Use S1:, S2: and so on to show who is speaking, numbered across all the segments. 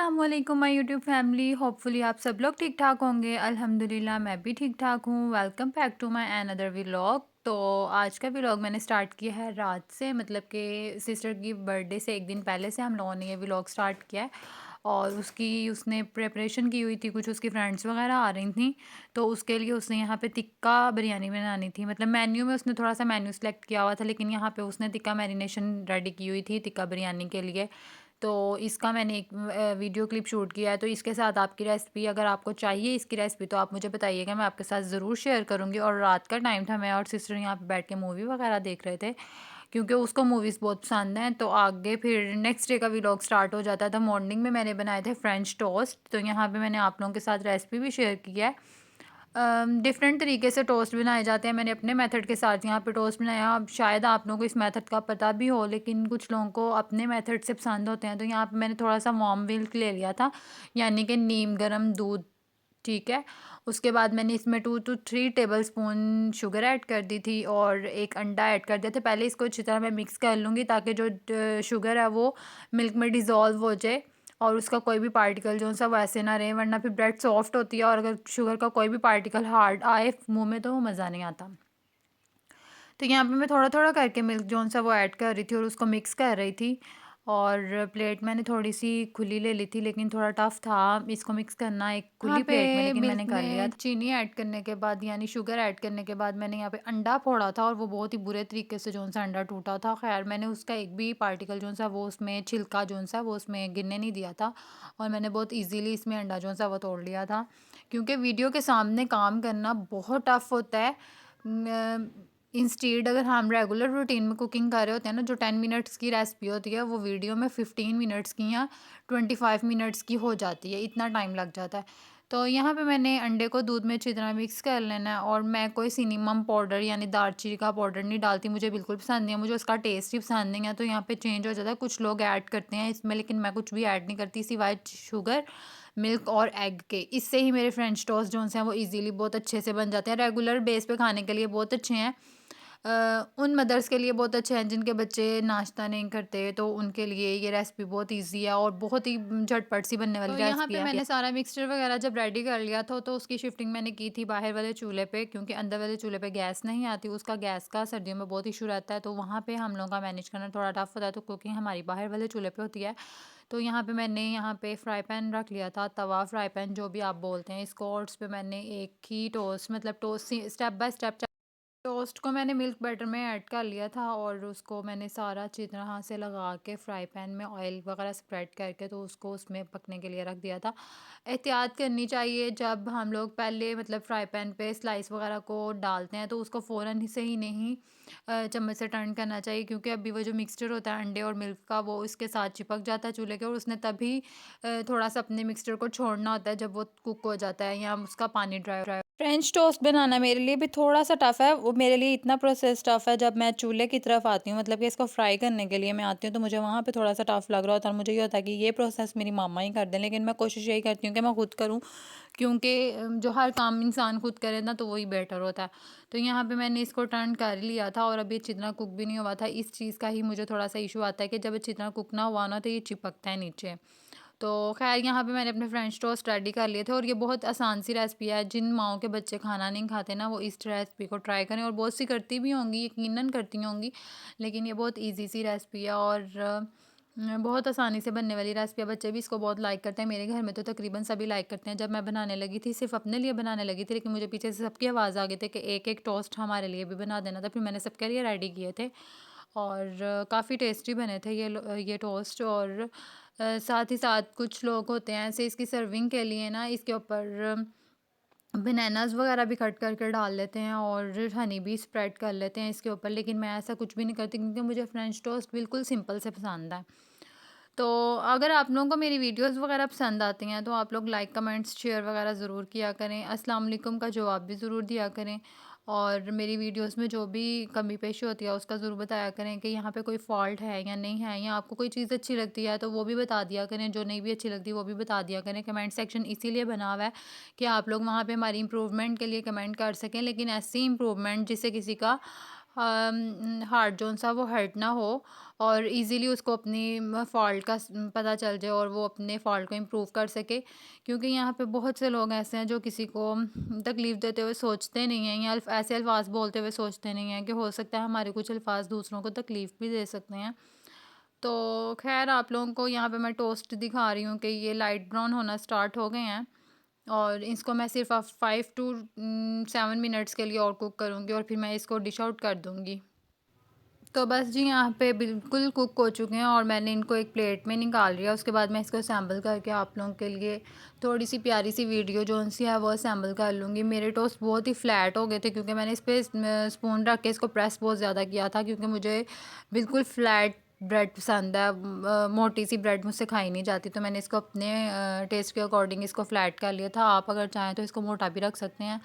S1: अस्सलामुअलैकुम my YouTube family. Hopefully आप सब लोग ठीक ठाक होंगे। अल्हम्दुलिल्लाह मैं भी ठीक ठाक हूँ। Welcome back to my another vlog. तो आज का व्लॉग मैंने स्टार्ट किया है रात से, मतलब कि सिस्टर की बर्थडे से एक दिन पहले से हम लोगों ने ये व्लॉग स्टार्ट किया है। और उसने प्रिपरेशन की हुई थी, कुछ उसकी फ्रेंड्स वगैरह आ रही थी, तो उसके लिए उसने यहाँ पे टिक्का बिरयानी बनानी थी। मतलब मेन्यू में उसने थोड़ा सा मेन्यू सेलेक्ट किया हुआ था, लेकिन यहाँ पे उसने टिक्का मैरिनेशन रेडी की हुई थी टिक्का बिरयानी के लिए। तो इसका मैंने एक वीडियो क्लिप शूट किया है, तो इसके साथ आपकी रेसिपी अगर आपको चाहिए इसकी रेसिपी तो आप मुझे बताइएगा, मैं आपके साथ ज़रूर शेयर करूँगी। और रात का टाइम था, मैं और सिस्टर यहाँ पे बैठ के मूवी वगैरह देख रहे थे, क्योंकि उसको मूवीज़ बहुत पसंद हैं। तो आगे फिर नेक्स्ट डे का व्लॉग स्टार्ट हो जाता था। मॉर्निंग में मैंने बनाए थे फ्रेंच टोस्ट, तो यहाँ पे मैंने आप लोगों के साथ रेसिपी भी शेयर की है। डिफरेंट तरीके से टोस्ट बनाए जाते हैं। मैंने अपने मेथड के साथ यहाँ पे टोस्ट बनाया। अब शायद आप लोगों को इस मेथड का पता भी हो, लेकिन कुछ लोगों को अपने मेथड से पसंद होते हैं। तो यहाँ पे मैंने थोड़ा सा वार्म मिल्क ले लिया था, यानी कि नीम गर्म दूध। ठीक है। उसके बाद मैंने इसमें 2 to 3 table spoon sugar add कर दी थी और एक अंडा ऐड कर दिया था। पहले इसको अच्छी तरह मैं मिक्स कर लूँगी, ताकि जो शुगर है वो मिल्क में डिज़ोल्व हो जाए और उसका कोई भी पार्टिकल जो सा वैसे ना रहे, वरना फिर ब्रेड सॉफ्ट होती है और अगर शुगर का कोई भी पार्टिकल हार्ड आए मुंह में तो वो मज़ा नहीं आता। तो यहाँ पे मैं थोड़ा थोड़ा करके मिल्क जोन सा वो ऐड कर रही थी और उसको मिक्स कर रही थी। और प्लेट मैंने थोड़ी सी खुली ले ली थी, लेकिन थोड़ा टफ़ था इसको मिक्स करना एक
S2: यहाँ
S1: खुली
S2: पे
S1: प्लेट में, लेकिन
S2: मिल्क
S1: मैंने कर लिया
S2: में
S1: था। चीनी ऐड करने के बाद, यानी शुगर ऐड करने के बाद, मैंने यहाँ पे अंडा फोड़ा था और वो बहुत ही बुरे तरीके से जोन सा अंडा टूटा था। खैर मैंने उसका एक भी पार्टिकल जोन सा वो उसमें छिलका जोन सा वो उसमें गिरने नहीं दिया था, और मैंने बहुत ईजीली इसमें अंडा जोन सा वो तोड़ लिया था। क्योंकि वीडियो के सामने काम करना बहुत टफ़ होता है। इंस्टेड अगर हम रेगुलर रूटीन में कुकिंग कर रहे होते हैं ना, जो 10 मिनट्स की रेसिपी होती है वो वीडियो में 15 मिनट्स की या 25 मिनट्स की हो जाती है, इतना टाइम लग जाता है। तो यहाँ पे मैंने अंडे को दूध में अच्छी तरह मिक्स कर लेना है। और मैं कोई सिनेमम पाउडर यानी दालचीनी का पाउडर नहीं डालती, मुझे बिल्कुल पसंद नहीं है, मुझे उसका टेस्ट ही पसंद नहीं है। तो यहाँ पे चेंज हो जाता है, कुछ लोग ऐड करते हैं इसमें, लेकिन मैं कुछ भी ऐड नहीं करती, सिवाय शुगर, मिल्क और एग के। इससे ही मेरे फ्रेंच टोस्ट जो हैं वो इजीली बहुत अच्छे से बन जाते हैं, रेगुलर बेस पे खाने के लिए बहुत अच्छे हैं। उन मदर्स के लिए बहुत अच्छे हैं जिनके बच्चे नाश्ता नहीं करते, तो उनके लिए ये रेसिपी बहुत इजी है और बहुत ही झटपट सी बनने वाली
S2: तो यहाँ
S1: रेसिपी
S2: पे
S1: है।
S2: मैंने
S1: सारा मिक्सचर वगैरह जब रेडी कर लिया था, तो उसकी शिफ्टिंग मैंने की थी बाहर वाले चूल्हे पे, क्योंकि अंदर वाले चूल्हे पे गैस नहीं आती, उसका गैस का सर्दियों में बहुत इशू रहता है, तो वहाँ पे हम लोगों का मैनेज करना थोड़ा टफ होता है। तो कुकिंग हमारी बाहर वाले चूल्हे पे होती है। तो यहाँ पे मैंने यहाँ पे फ्राई पैन रख लिया था, तवा फ्राई पैन जो भी आप बोलते हैं इसको, और उस पे मैंने एक ही टोस्ट, मतलब toast step by step toast को मैंने मिल्क बैटर में ऐड कर लिया था, और उसको मैंने सारा अच्छी तरह से लगा के फ्राई पैन में ऑयल वगैरह स्प्रेड करके तो उसको उसमें पकने के लिए रख दिया था। एहतियात करनी चाहिए जब हम लोग पहले, मतलब फ्राई पैन पे स्लाइस वगैरह को डालते हैं, तो उसको फ़ौरन ही से ही नहीं चम्मच से टर्न करना चाहिए, क्योंकि अभी वो जो मिक्सचर होता है अंडे और मिल्क का वो इसके साथ चिपक जाता है चूल्हे के, और उसने तभी थोड़ा सा अपने मिक्सचर को छोड़ना होता है जब वो कुक हो जाता है या उसका पानी ड्राई। फ्रेंच टोस्ट बनाना मेरे लिए भी थोड़ा सा टफ़ है, वो मेरे लिए इतना प्रोसेस टफ़ है। जब मैं चूल्हे की तरफ आती हूँ, मतलब कि इसको फ्राई करने के लिए मैं आती हूँ, तो मुझे वहाँ पे थोड़ा सा टफ़ लग रहा होता है, और मुझे ये होता है कि ये प्रोसेस मेरी मामा ही कर दें, लेकिन मैं कोशिश यही करती हूँ कि मैं खुद करूँ, क्योंकि जो हर काम इंसान खुद करे ना तो वही बेटर होता है। तो यहाँ पे मैंने इसको टर्न कर लिया था, और अभी अच्छी तरह कुक भी नहीं हुआ था। इस चीज़ का ही मुझे थोड़ा सा इशू आता है कि जब अच्छी तरह कुक ना हुआ ना तो ये चिपकता है नीचे। तो ख़ैर यहाँ पे मैंने अपने फ्रेंच टोस्ट रेडी कर लिए थे, और ये बहुत आसान सी रेसिपी है। जिन माओं के बच्चे खाना नहीं खाते ना, वो इस रेसिपी को ट्राई करें, और बहुत सी करती भी होंगी, यकीनन करती होंगी, लेकिन ये बहुत ईज़ी सी रेसिपी है और बहुत आसानी से बनने वाली रेसिपी है। बच्चे भी इसको बहुत लाइक करते हैं, मेरे घर में तो तकरीबन सभी लाइक करते हैं। जब मैं बनाने लगी थी, सिर्फ अपने लिए बनाने लगी थी, लेकिन मुझे पीछे से सबकी आवाज़ आ गई थी कि एक एक टोस्ट हमारे लिए भी बना देना था। फिर मैंने सबके लिए रेडी किए थे, और काफ़ी टेस्टी बने थे ये टोस्ट। और साथ ही साथ कुछ लोग होते हैं ऐसे इसकी सर्विंग के लिए ना इसके ऊपर बनानास वगैरह भी कट करके डाल लेते हैं, और हनी भी स्प्रेड कर लेते हैं इसके ऊपर, लेकिन मैं ऐसा कुछ भी नहीं करती, क्योंकि मुझे फ्रेंच टोस्ट बिल्कुल सिंपल से पसंद है। तो अगर आप लोगों को मेरी वीडियोस वगैरह पसंद आती हैं, तो आप लोग लाइक कमेंट्स शेयर वगैरह ज़रूर किया करें, अस्सलाम वालेकुम का जवाब भी ज़रूर दिया करें, और मेरी वीडियोस में जो भी कमी पेशी होती है उसका ज़रूर बताया करें कि यहाँ पे कोई फॉल्ट है या नहीं है, या आपको कोई चीज़ अच्छी लगती है तो वो भी बता दिया करें, जो नहीं भी अच्छी लगती वो भी बता दिया करें। कमेंट सेक्शन इसीलिए बना हुआ है कि आप लोग वहाँ पे हमारी इम्प्रूवमेंट के लिए कमेंट कर सकें, लेकिन ऐसी इम्प्रूवमेंट जिससे किसी का हार्ट जोन सा वो हर्ट ना हो और इजीली उसको अपनी फॉल्ट का पता चल जाए और वो अपने फॉल्ट को इम्प्रूव कर सके। क्योंकि यहाँ पे बहुत से लोग ऐसे हैं जो किसी को तकलीफ़ देते हुए सोचते नहीं हैं या ऐसे अल्फाज बोलते हुए सोचते नहीं हैं कि हो सकता है हमारे कुछ अल्फाज दूसरों को तकलीफ़ भी दे सकते हैं। तो खैर आप लोगों को यहाँ पे मैं टोस्ट दिखा रही हूँ कि ये लाइट ब्राउन होना स्टार्ट हो गए हैं और इसको मैं सिर्फ 5 to 7 मिनट्स के लिए और कुक करूँगी और फिर मैं इसको डिश आउट कर दूँगी। तो बस जी यहाँ पे बिल्कुल कुक हो चुके हैं और मैंने इनको एक प्लेट में निकाल लिया। उसके बाद मैं इसको असेंबल करके आप लोगों के लिए थोड़ी सी प्यारी सी वीडियो जो सी है वो असेंबल कर लूँगी। मेरे टोस्ट बहुत ही फ्लैट हो गए थे क्योंकि मैंने इस पर स्पून रख के इसको प्रेस बहुत ज़्यादा किया था क्योंकि मुझे बिल्कुल फ्लैट ब्रेड पसंद है। मोटी सी ब्रेड मुझसे खाई नहीं जाती तो मैंने इसको अपने टेस्ट के अकॉर्डिंग इसको फ्लैट कर लिया था। आप अगर चाहें तो इसको मोटा भी रख सकते हैं।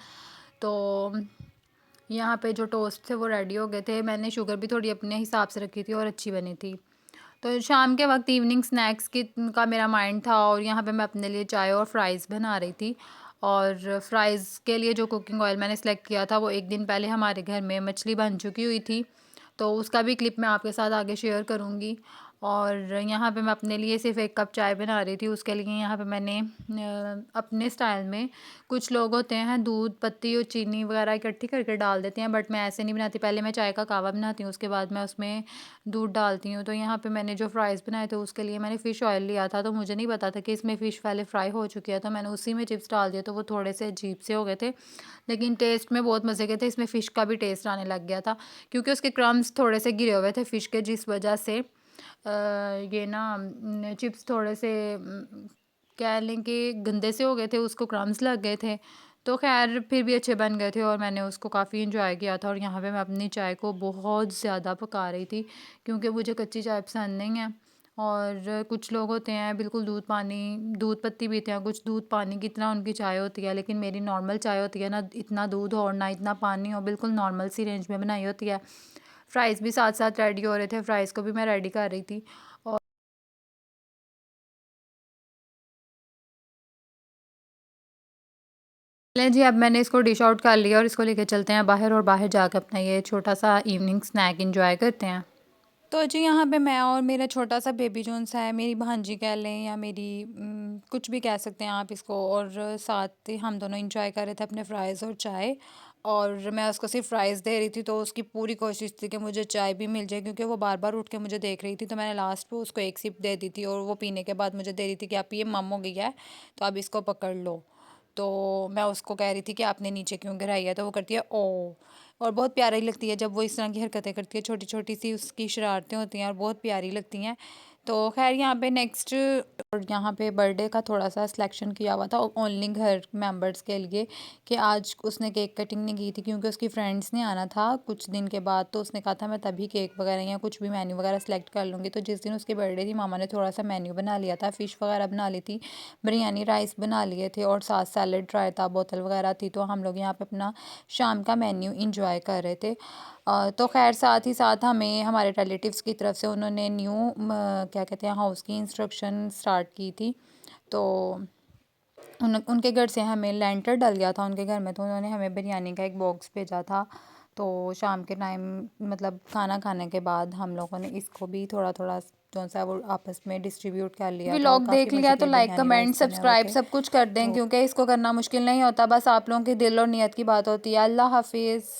S1: तो यहाँ पे जो टोस्ट थे वो रेडी हो गए थे। मैंने शुगर भी थोड़ी अपने हिसाब से रखी थी और अच्छी बनी थी। तो शाम के वक्त इवनिंग स्नैक्स की का मेरा माइंड था और यहाँ पे मैं अपने लिए चाय और फ्राइज़ बना रही थी। और फ्राइज़ के लिए जो कुकिंग ऑयल मैंने सेलेक्ट किया था वो एक दिन पहले हमारे घर में मछली बन चुकी हुई थी। तो उसका भी क्लिप मैं आपके साथ आगे शेयर करूँगी। और यहाँ पे मैं अपने लिए सिर्फ 1 कप चाय बना रही थी। उसके लिए यहाँ पे मैंने अपने स्टाइल में, कुछ लोग होते हैं दूध पत्ती और चीनी वगैरह इकट्ठी करके डाल देते हैं, बट मैं ऐसे नहीं बनाती। पहले मैं चाय का कहवा बनाती हूँ, उसके बाद मैं उसमें दूध डालती हूँ। तो यहाँ पे मैंने जो फ्राइज़ बनाए थे उसके लिए मैंने फ़िश ऑयल लिया था, तो मुझे नहीं पता था कि इसमें फ़िश पहले फ्राई हो चुकी है, तो मैंने उसी में चिप्स डाल दिए तो वो थोड़े से अजीब से हो गए थे, लेकिन टेस्ट में बहुत मज़े के थे। इसमें फ़िश का भी टेस्ट आने लग गया था क्योंकि उसके क्रम्स थोड़े से गिरे हुए थे फ़िश के, जिस वजह से ये ना चिप्स थोड़े से कह लें कि गंदे से हो गए थे, उसको क्रम्स लग गए थे। तो खैर फिर भी अच्छे बन गए थे और मैंने उसको काफ़ी इंजॉय किया था। और यहाँ पे मैं अपनी चाय को बहुत ज़्यादा पका रही थी क्योंकि मुझे कच्ची चाय पसंद नहीं है। और कुछ लोग होते हैं बिल्कुल दूध पानी दूध पत्ती पीते हैं, कुछ दूध पानी की तरह उनकी चाय होती है, लेकिन मेरी नॉर्मल चाय होती है, ना इतना दूध हो और ना इतना पानी हो, बिल्कुल नॉर्मल सी रेंज में बनाई होती है। फ्राइज़ भी साथ साथ रेडी हो रहे थे, फ्राइज़ को भी मैं रेडी कर रही थी। और चलें जी, अब मैंने इसको डिश आउट कर लिया और इसको लेके चलते हैं बाहर और बाहर जाकर अपना ये छोटा सा इवनिंग स्नैक एंजॉय करते हैं। तो जी यहाँ पे मैं और मेरा छोटा सा बेबी जोन सा है, मेरी भांजी कह लें या मेरी कुछ भी कह सकते हैं आप इसको, और साथ ही हम दोनों इंजॉय कर रहे थे अपने फ्राइज़ और चाय। और मैं उसको सिर्फ फ्राइज़ दे रही थी तो उसकी पूरी कोशिश थी कि मुझे चाय भी मिल जाए, क्योंकि वो बार बार उठ के मुझे देख रही थी। तो मैंने लास्ट पे उसको एक सिप दे दी थी और वो पीने के बाद मुझे दे रही थी कि आप ये मम हो गई है तो अब इसको पकड़ लो। तो मैं उसको कह रही थी कि आपने नीचे क्यों गिराई है, तो वो करती है ओ। और बहुत प्यारी लगती है जब वो इस तरह की हरकतें करती है, छोटी छोटी सी उसकी शरारतें होती हैं और बहुत प्यारी लगती हैं। तो खैर यहाँ पे नेक्स्ट, और यहाँ पे बर्थडे का थोड़ा सा सिलेक्शन किया हुआ था ओनली घर मेंबर्स के लिए, कि आज उसने केक कटिंग नहीं की थी क्योंकि उसकी फ्रेंड्स ने आना था कुछ दिन के बाद। तो उसने कहा था मैं तभी केक वगैरह या कुछ भी मेन्यू वगैरह सेलेक्ट कर लूँगी। तो जिस दिन उसकी बर्थडे थी मामा ने थोड़ा सा मेन्यू बना लिया था, फ़िश वगैरह बना ली थी, बिरयानी राइस बना लिए थे और साथ सैलड रायता बोतल वगैरह थी। तो हम लोग यहाँ पे अपना शाम का मेन्यू इंजॉय कर रहे थे। तो खैर साथ ही साथ हमें हमारे रिलेटिव्स की तरफ से उन्होंने न्यू क्या कहते हैं हाउस की इंस्ट्रक्शन स्टार्ट की थी। तो उनके घर से हमें लेंटर डल गया था उनके घर में, तो उन्होंने हमें बिरयानी का एक बॉक्स भेजा था। तो शाम के टाइम मतलब खाना खाने के बाद हम लोगों ने इसको भी थोड़ा थोड़ा जो सा वो आपस में डिस्ट्रीब्यूट कर लिया था। व्लॉग देख लिया तो लाइक कमेंट सब्सक्राइब सब कुछ कर दें, क्योंकि इसको करना मुश्किल नहीं होता, बस आप लोगों के दिल और नियत की बात होती है। अल्लाह हाफिज़।